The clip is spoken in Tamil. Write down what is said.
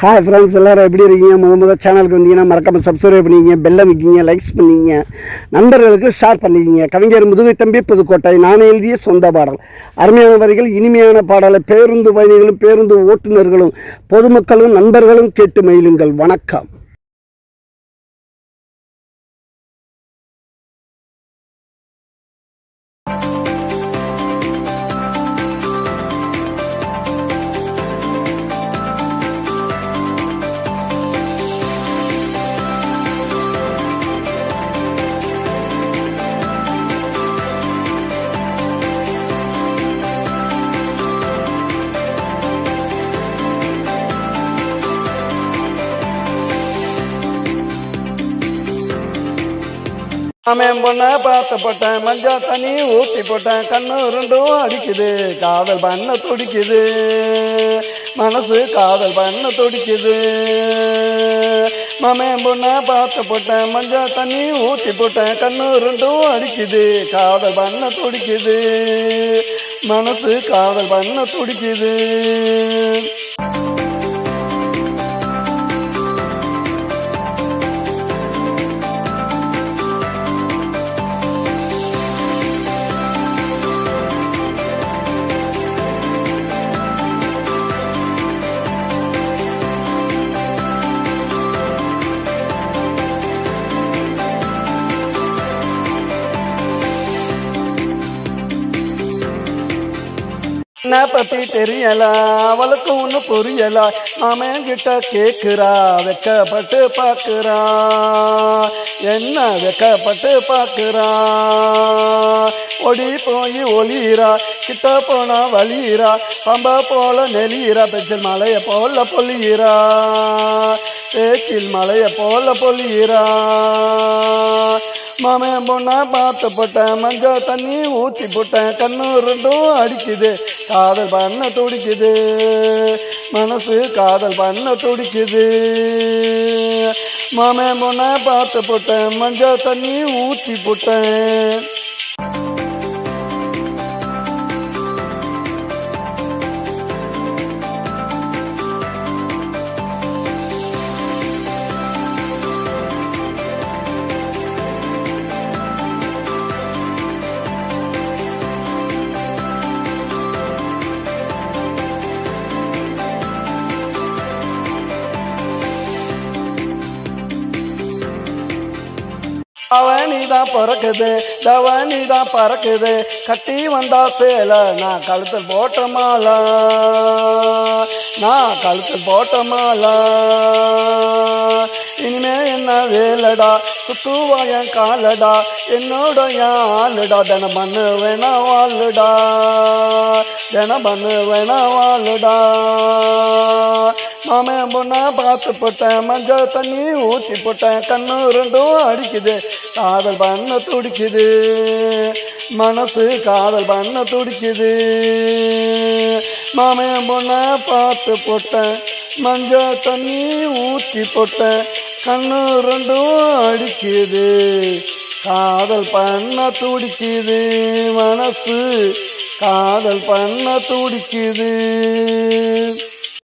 ஹாய் ஃப்ரெண்ட்ஸ், எல்லோரும் எப்படி இருக்கீங்க? முதல் சேனலுக்கு வந்தீங்கன்னா மறக்காமல் சப்ஸ்கிரைப் பண்ணிக்கிங்க, பெல்லை வைக்கிங்க, லைக்ஸ் பண்ணிக்கிங்க, நண்பர்களுக்கு ஷேர் பண்ணிக்கிங்க. கவிஞர் முதுகை தம்பி புதுக்கோட்டை. நான் எழுதிய சொந்த பாடல். அருமையான வரிகள், இனிமையான பாடலை பேருந்து பயணிகளும் பேருந்து ஓட்டுநர்களும் பொதுமக்களும் நண்பர்களும் கேட்டு மகிழுங்கள். வணக்கம். அவன் பொண்ணை பார்த்து போட்டேன், மஞ்சா தண்ணி ஊற்றி போட்டேன், கண்ணு ரெண்டும் அடிக்குது, காதல் பண்ண துடிக்குது, மனசு காதல் பண்ண துடிக்குது. மாமன் பொண்ணை பார்த்து போட்டேன், மஞ்சா தண்ணி ஊற்றி போட்டேன், கண்ணு ரெண்டும் அடிக்குது, காதல் பண்ண துடிக்குது, மனசு காதல் பண்ண துடிக்குது. என்ன பத்தி தெரியல, அவளுக்கு ஒண்ணு புரியல, மாமன் கிட்ட கேக்குறா, வெக்கப்பட்டு பாக்குறா, என்ன வெக்கப்பட்டு பாக்குறா, ஒடி போய் ஒளிரா, கிட்ட போனா வலிரா, பம்ப போல நெளிரா, பெச்சில் மலைய போல பொலிரா, பேச்சில் மலைய போல பொலிரா. மாமன் பொண்ணா பார்த்து போட்டேன், மஞ்சா தண்ணி ஊற்றி போட்டேன், கண்ணு ரெண்டும் அடிக்குது, காதல் பண்ண துடிக்குது, மனசு காதல் பண்ண துடிக்குது. மாமன் பொண்ணா பார்த்து போட்டேன், மஞ்சா தண்ணி ஊற்றி போட்டேன். அவனிதான் பிறக்குது, தவனிதான் பறக்குது, கட்டி வந்தா சேல, நான் கழுத்தில் போட்ட மாலா, நான் கழுத்தில் போட்ட மாலா. இனிமே என்ன வேலடா, சுத்துவா என் காலடா, என்னோட என் ஆளுடா, தினம் பண்ணு வேணா வாழுடா, தினம் பண்ணு வேணா வாழுடா. மாமன் பொண்ணை பார்த்து போட்டேன், மஞ்சள் தண்ணி ஊற்றி போட்டேன், கண்ணு ரெண்டும் அடிக்குது, காதல் பண்ண துடிக்குது, மனசு காதல் பண்ண துடிக்குது. மாமன் பொண்ணை பார்த்து போட்டேன், மஞ்சள் தண்ணி ஊற்றி போட்டேன், கண்ணு ரெண்டும் அடிக்குது, காதல் பண்ண துடிக்குது, மனசு காதல் பண்ண துடிக்குது.